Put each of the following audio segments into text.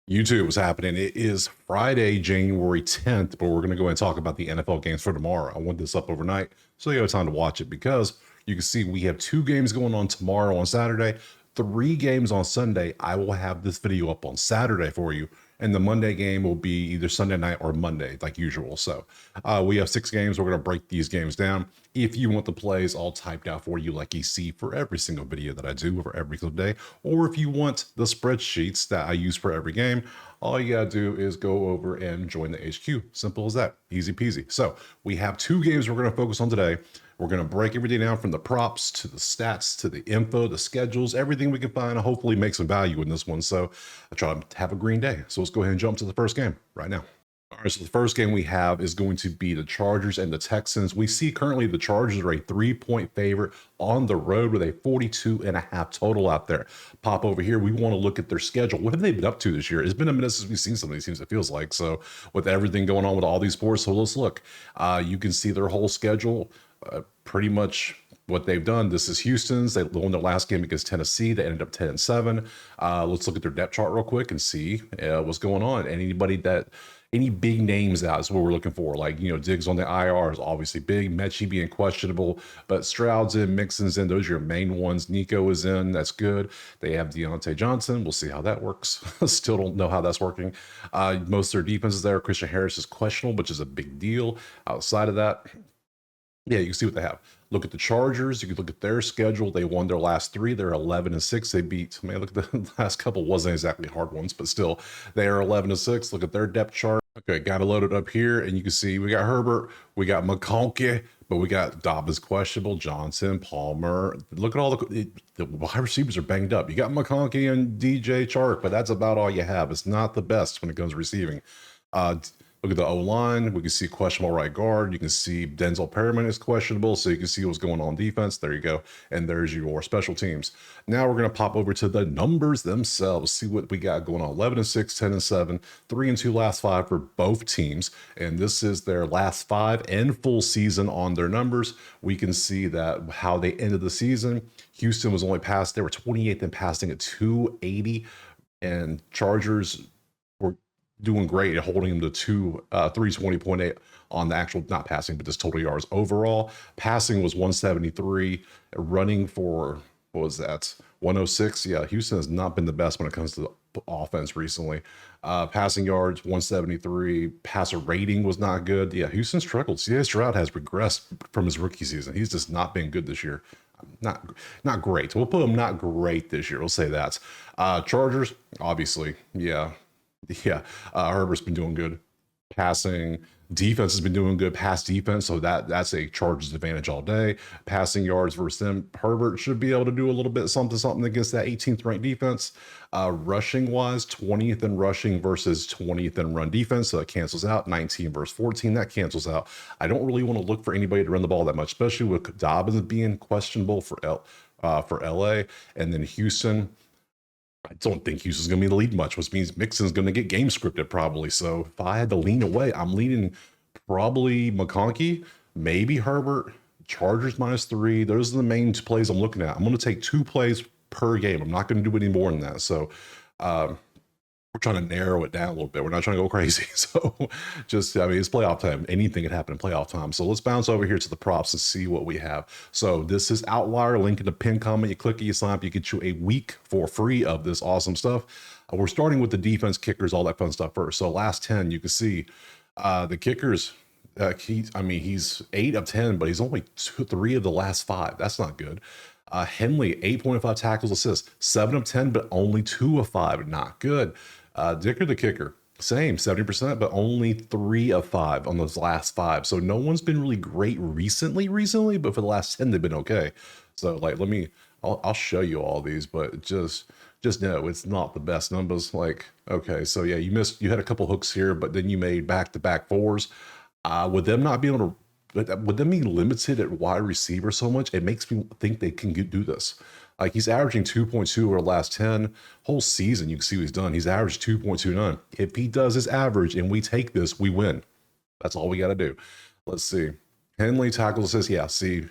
YouTube, what's happening? It is Friday, January 10th, but we're going to go and talk about the NFL games for tomorrow. I want this up overnight so you have time to watch it because you can see we have 2 games going on tomorrow on Saturday, 3 games on Sunday. I will have this video up on Saturday for you, and the Monday game will be either Sunday night or Monday, like usual. So we have 6 games. We're going to break these games down. If you want the plays all typed out for you, like you see for every single video that I do for every single day, or if you want the spreadsheets that I use for every game, all you gotta do is go over and join the HQ. Simple as that, easy peasy. So we have 2 games we're gonna focus on today. We're gonna break everything down from the props to the stats to the info, the schedules, everything we can find, and hopefully make some value in this one. So I try to have a green day. So let's go ahead and jump to the first game right now. All right, so the first game we have is going to be the Chargers and the Texans. We see currently the Chargers are a 3-point favorite on the road with a 42.5 total out there. Pop over here. We want to look at their schedule. What have they been up to this year? It's been a minute since we've seen some of these teams, it feels like. So with everything going on with all these sports, so let's look. You can see their whole schedule, pretty much what they've done. This is Houston's. They won their last game against Tennessee. They ended up 10-7. Let's look at their depth chart real quick and see what's going on. Any big names out is what we're looking for. Like, Diggs on the IR is obviously big. Mechie being questionable, but Stroud's in, Mixon's in. Those are your main ones. Nico is in. That's good. They have Deontay Johnson. We'll see how that works. Still don't know how that's working. Most of their defenses there. Christian Harris is questionable, which is a big deal. Outside of that, yeah, you can see what they have. Look at the Chargers. You can look at their schedule. They won their last 3. They're 11-6. They beat, man, look at the last couple. Wasn't exactly hard ones, but still, they are 11-6. Look at their depth chart. Okay, got to load it up here, and you can see we got Herbert, we got McConkey, but we got Dobbins questionable, Johnson, Palmer. Look at all the wide receivers are banged up. You got McConkey and DJ Chark, but that's about all you have. It's not the best when it comes to receiving. Look at the O-line. We can see questionable right guard. You can see Denzel Perryman is questionable, so you can see what's going on defense. There you go. And there's your special teams. Now we're going to pop over to the numbers themselves, see what we got going on. 11-6, 10-7, 3-2 last 5 for both teams. And this is their last 5 and full season on their numbers. We can see that how they ended the season. Houston was only passed. They were 28th in passing at 280, and Chargers were doing great at holding them to 320.8 on the actual, not passing, but just total yards overall. Passing was 173, running for, what was that, 106. Yeah, Houston has not been the best when it comes to the offense recently. Passing yards 173, passer rating was not good. Yeah, Houston struggled. C.J. Stroud has regressed from his rookie season. He's just not been good this year. Not great. We'll put him not great this year. We'll say that. Chargers, obviously, yeah. Herbert's been doing good. Passing defense has been doing good. Pass defense, so that's a Chargers advantage all day. Passing yards versus them, Herbert should be able to do a little bit something against that 18th ranked defense. Rushing wise, 20th in rushing versus 20th in run defense, so that cancels out. 19 versus 14, that cancels out. I don't really want to look for anybody to run the ball that much, especially with Dobbins being questionable for LA, and then Houston. I don't think Houston's going to be the lead much, which means Mixon's going to get game scripted probably. So if I had to lean away, I'm leaning probably McConkey, maybe Herbert, Chargers -3. Those are the main plays I'm looking at. I'm going to take 2 plays per game. I'm not going to do any more than that. So we're trying to narrow it down a little bit. We're not trying to go crazy. So it's playoff time. Anything can happen in playoff time. So let's bounce over here to the props and see what we have. So this is Outlier. Link in the pinned comment. You click it, you sign up, you get you a week for free of this awesome stuff. We're starting with the defense, kickers, all that fun stuff first. So last 10, you can see the kickers. He's 8 of 10, but he's only 3 of the last 5. That's not good. Henley, 8.5 tackles, assists, 7 of 10, but only 2 of 5. Not good. Dicker the kicker, same, 70%, but only 3 of 5 on those last 5. So no one's been really great recently, but for the last 10, they've been okay. So I'll show you all these, but just know it's not the best numbers. Okay, so yeah, you had a couple hooks here, but then you made back-to-back 4s. With them not being able to, with them being limited at wide receiver so much, it makes me think they can do this. Like, he's averaging 2.2 over the last 10 whole season. You can see what he's done. He's averaged 2.29. If he does his average and we take this, we win. That's all we got to do. Let's see. Henley tackles assists. Yeah, see,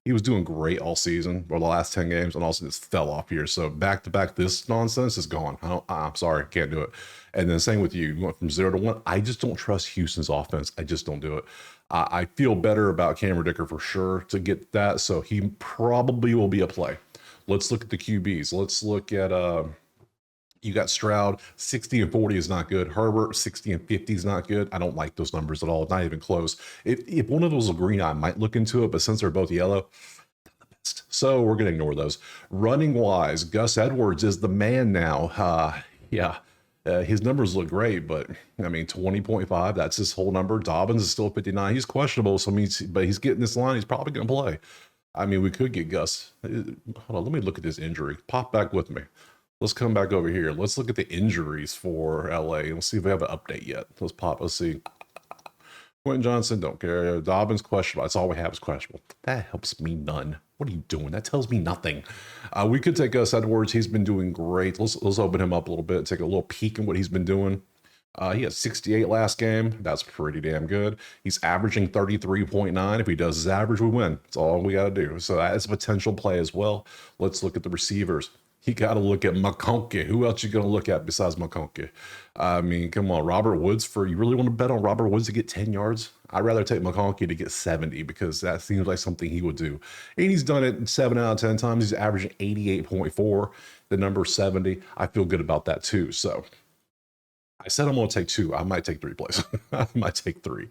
He was doing great all season or the last 10 games and also just fell off here. So back to back, this nonsense is gone. I'm sorry, can't do it. And then same with you. You went from 0 to 1. I just don't trust Houston's offense. I just don't do it. I feel better about Cameron Dicker for sure to get that. So he probably will be a play. Let's look at the QBs. Let's look at you got Stroud, 60 and 40 is not good. Herbert, 60 and 50 is not good. I don't like those numbers at all. Not even close. If one of those was green, I might look into it, but since they're both yellow, so we're going to ignore those. Running wise, Gus Edwards is the man now. His numbers look great, but I mean, 20.5, that's his whole number. Dobbins is still 59. He's questionable, but he's getting this line. He's probably going to play. I mean, we could get Gus. Hold on, let me look at this injury. Pop back with me. Let's come back over here. Let's look at the injuries for LA and let's see if we have an update yet. Let's see. Quentin Johnson, don't care. Dobbins, questionable. That's all we have is questionable. That helps me none. What are you doing? That tells me nothing. We could take Gus Edwards. He's been doing great. Let's open him up a little bit, take a little peek at what he's been doing. He had 68 last game. That's pretty damn good. He's averaging 33.9. If he does his average, we win. That's all we got to do. So that's a potential play as well. Let's look at the receivers. You got to look at McConkey. Who else you going to look at besides McConkey? I mean, come on, Robert Woods. You really want to bet on Robert Woods to get 10 yards? I'd rather take McConkey to get 70 because that seems like something he would do. And he's done it 7 out of 10 times. He's averaging 88.4. The number 70. I feel good about that too. So I said I'm going to take 2. I might take 3 plays. I might take 3.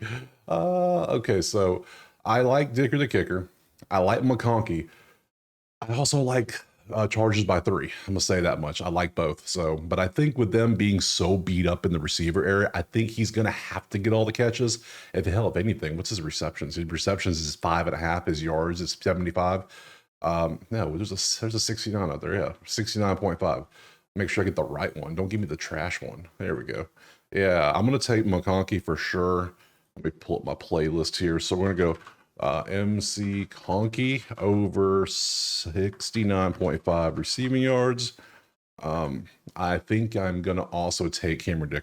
Okay, so I like Dicker the kicker. I like McConkey. I also like charges by 3. I'm gonna say that much. I like both. So, but I think with them being so beat up in the receiver area, I think he's gonna have to get all the catches. If anything, what's his receptions? His receptions is 5.5. His yards is 75. No, there's a 69 out there. Yeah, 69.5. Make sure I get the right one. Don't give me the trash one. There we go. Yeah, I'm gonna take McConkey for sure. Let me pull up my playlist here. So we're gonna go. MC Conkey over 69.5 receiving yards. I think I'm going to also take Cameron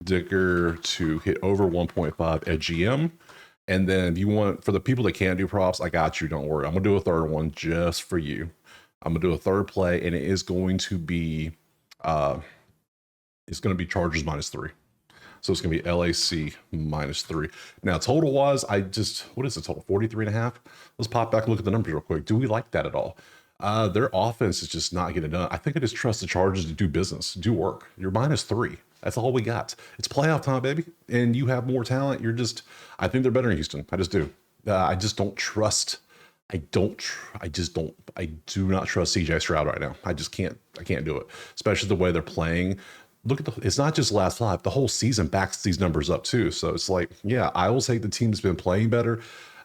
Dicker to hit over 1.5 at GM. And then if you want, for the people that can't do props, I got you. Don't worry. I'm going to do a third one just for you. I'm going to do a third play, and it is going to be, Chargers -3. So it's going to be LAC -3. Now, total wise, what is the total? 43.5. Let's pop back and look at the numbers real quick. Do we like that at all? Their offense is just not getting done. I think I just trust the Chargers to do business, do work. You're -3. That's all we got. It's playoff time, baby. And you have more talent. I think they're better in Houston. I just do. I just don't trust. I do not trust CJ Stroud right now. I can't do it, especially the way they're playing. Look at it's not just last 5, the whole season backs these numbers up too. So it's like, yeah, I will say the team's been playing better.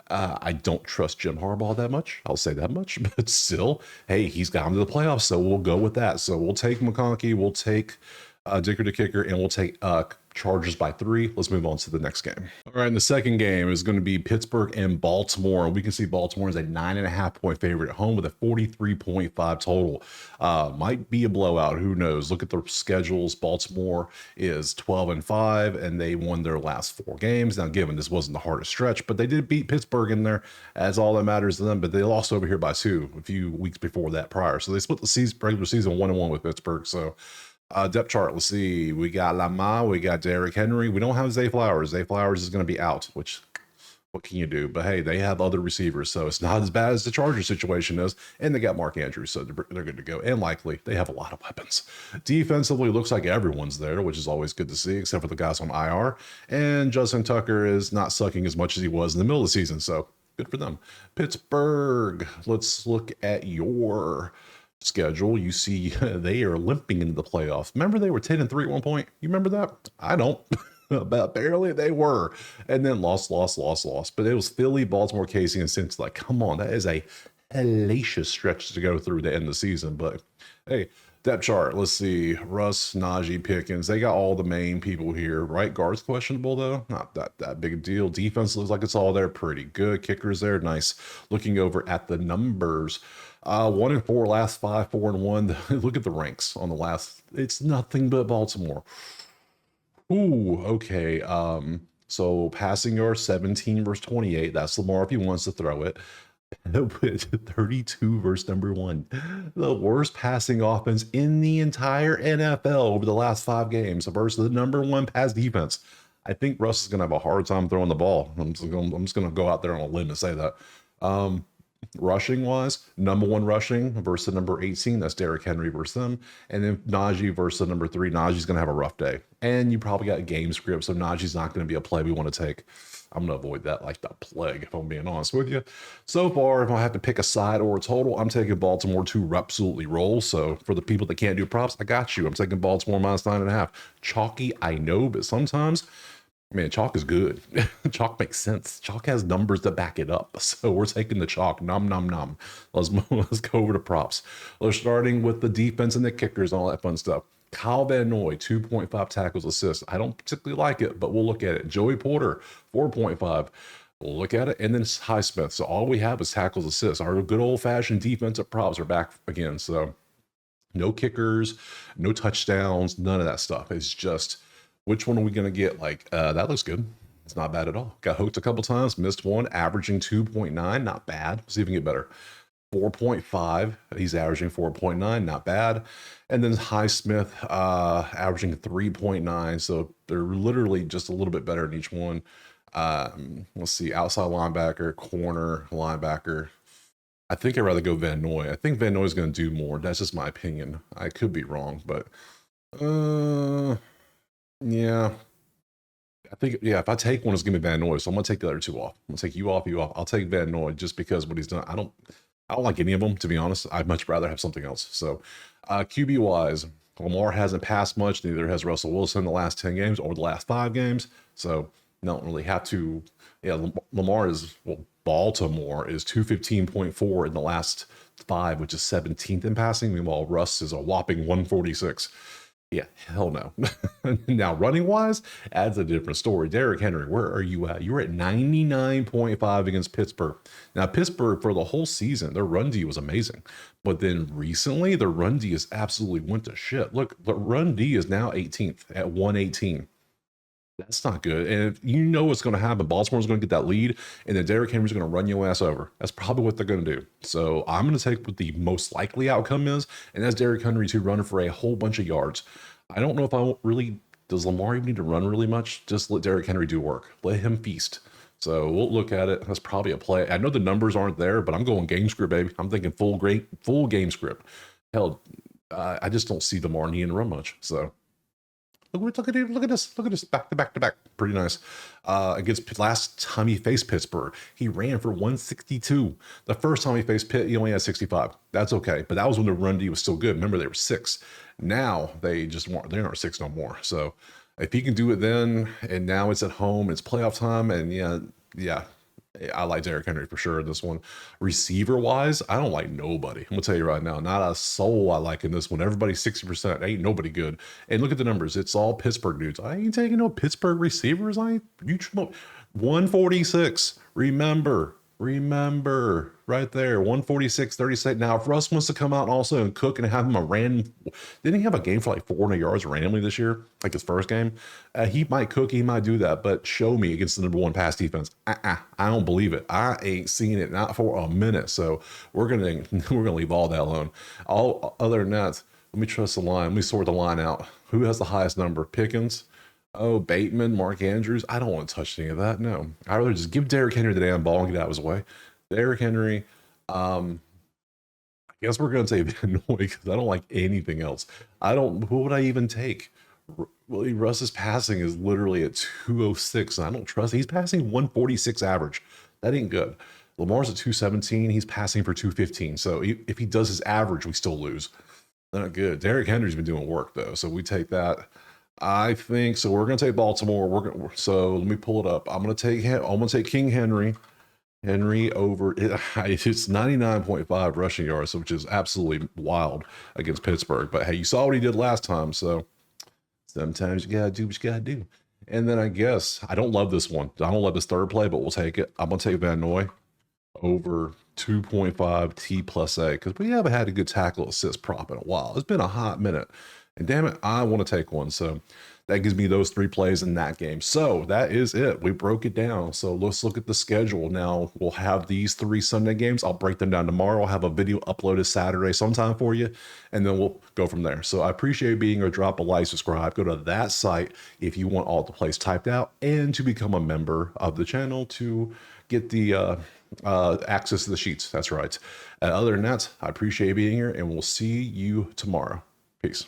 I don't trust Jim Harbaugh that much. I'll say that much, but still, hey, he's got him to the playoffs. So we'll go with that. So we'll take McConkey, we'll take Dicker the kicker, and we'll take Chargers by 3. Let's move on to the next game. All right, and the second game is going to be Pittsburgh and Baltimore. We can see Baltimore is a 9.5-point favorite at home with a 43.5 total. Might be a blowout. Who knows? Look at the schedules. Baltimore is 12-5, and they won their last 4 games. Now, given this wasn't the hardest stretch, but they did beat Pittsburgh in there. That's all that matters to them. But they lost over here by 2 a few weeks before that prior. So they split the regular season 1-1 with Pittsburgh. So depth chart, let's see. We got Lamar, we got Derrick Henry. We don't have Zay Flowers. Zay Flowers is going to be out, which, what can you do? But hey, they have other receivers, so it's not as bad as the Chargers situation is. And they got Mark Andrews, so they're good to go. And likely, they have a lot of weapons. Defensively, looks like everyone's there, which is always good to see, except for the guys on IR. And Justin Tucker is not sucking as much as he was in the middle of the season, so good for them. Pittsburgh, let's look at your schedule. You see they are limping into the playoffs. Remember they were 10-3 at one point? You remember that? I don't. But barely they were. And then lost. But it was Philly, Baltimore, KC, and Cincinnati. Like, come on, that is a hellacious stretch to go through the end of the season. But hey, depth chart. Let's see. Russ, Najee, Pickens. They got all the main people here. Right guard's questionable, though. Not that big a deal. Defense looks like it's all there. Pretty good. Kickers there. Nice. Looking over at the numbers. 1-4 last 5, 4-1. Look at the ranks on the last. It's nothing but Baltimore. Ooh, okay. So passing yards 17 versus 28. That's Lamar if he wants to throw it. with 32 versus number one. The worst passing offense in the entire NFL over the last 5 games versus the number one pass defense. I think Russ is going to have a hard time throwing the ball. I'm just going to go out there on a limb and say that. Um, Rushing wise, number one rushing versus the number 18. That's Derrick Henry versus them. And then Najee versus the number 3. Najee's going to have a rough day. And you probably got game script, so Najee's not going to be a play we want to take. I'm going to avoid that like the plague, if I'm being honest with you. So far, if I have to pick a side or a total, I'm taking Baltimore to absolutely roll. So for the people that can't do props, I got you. I'm taking Baltimore minus 9.5. Chalky, I know, but sometimes, man, chalk is good. Chalk makes sense. Chalk has numbers that back it up. So we're taking the chalk. Nom, nom, nom. Let's go over to props. We're starting with the defense and the kickers and all that fun stuff. Kyle Van Noy, 2.5 tackles assists. I don't particularly like it, but we'll look at it. Joey Porter, 4.5. We'll look at it. And then Highsmith. So all we have is tackles assists. Our good old-fashioned defensive props are back again. So no kickers, no touchdowns, none of that stuff. It's just, which one are we going to get? Like, that looks good. It's not bad at all. Got hooked a couple times, missed one, averaging 2.9. Not bad. Let's see if we can get better. 4.5. He's averaging 4.9. Not bad. And then Highsmith averaging 3.9. So they're literally just a little bit better in each one. Let's see. Outside linebacker, corner, linebacker. I think I'd rather go Van Noy. I think Van Noy is going to do more. That's just my opinion. I could be wrong, but yeah. I think, yeah, if I take one, it's going to be Van Noy. So I'm going to take the other two off. I'm going to take you off, you off. I'll take Van Noy just because what he's done. I don't like any of them, to be honest. I'd much rather have something else. So QB wise, Lamar hasn't passed much. Neither has Russell Wilson in the last 10 games or the last 5 games. So don't really have to. Yeah, Lamar is, well, Baltimore is 215.4 in the last 5, which is 17th in passing. Meanwhile, Russ is a whopping 146. Yeah, hell no. Now, running wise, adds a different story. Derrick Henry, where are you at? You were at 99.5 against Pittsburgh. Now, Pittsburgh, for the whole season, their run D was amazing. But then recently, their run D has absolutely went to shit. Look, the run D is now 18th at 118. That's not good. And if you know what's going to happen, Baltimore's going to get that lead, and then Derrick Henry's going to run your ass over. That's probably what they're going to do. So I'm going to take what the most likely outcome is, and that's Derrick Henry to run for a whole bunch of yards. I don't know if I really, does Lamar even need to run really much? Just let Derrick Henry do work. Let him feast. So we'll look at it. That's probably a play. I know the numbers aren't there, but I'm going game script, baby. I'm thinking full game script. Hell, I just don't see Lamar needing to run much. So look at this, back to back. Pretty nice. Against last time he faced Pittsburgh, he ran for 162. The first time he faced Pitt, he only had 65. That's okay, but that was when the run D was still good. Remember, they were 6. Now they just weren't. They aren't 6 no more. So if he can do it then, and now it's at home, it's playoff time, and yeah. I like Derrick Henry for sure in this one. Receiver wise, I don't like nobody. I'm gonna tell you right now, not a soul I like in this one. Everybody's 60%. Ain't nobody good. And look at the numbers. It's all Pittsburgh dudes. I ain't taking no Pittsburgh receivers. 146. Remember right there, 146, 36. Now, if Russ wants to come out also and cook and have him a random, didn't he have a game for like 400 yards randomly this year, like his first game? He might cook, he might do that, but show me against the number 1 pass defense. I don't believe it. I ain't seen it, not for a minute. So we're gonna leave all that alone. All other than that, let me trust the line. Let me sort the line out. Who has the highest number? Pickens. Oh, Bateman, Mark Andrews. I don't want to touch any of that. No, I'd rather just give Derrick Henry the damn ball and get out of his way. Derrick Henry. I guess we're going to say Van Noy because I don't like anything else. Who would I even take? Well, Russ's passing is literally at 206. And I don't trust. He's passing 146 average. That ain't good. Lamar's at 217. He's passing for 215. So if he does his average, we still lose. Not good. Derrick Henry's been doing work though, so we take that. I think so. We're going to take Baltimore. So let me pull it up. I'm going to take King Henry. Henry over. It's 99.5 rushing yards, which is absolutely wild against Pittsburgh. But hey, you saw what he did last time. So sometimes you got to do what you got to do. And then I guess I don't love this one. I don't love this third play, but we'll take it. I'm going to take Van Noy over 2.5 T plus A because we haven't had a good tackle assist prop in a while. It's been a hot minute. And damn it, I want to take one. So that gives me those 3 plays in that game. So that is it. We broke it down. So let's look at the schedule. Now we'll have these 3 Sunday games. I'll break them down tomorrow. I'll have a video uploaded Saturday sometime for you, and then we'll go from there. So I appreciate being here. Drop a like, subscribe, go to that site if you want all the plays typed out, and to become a member of the channel to get the access to the sheets. That's right. Other than that, I appreciate being here, and we'll see you tomorrow. Peace.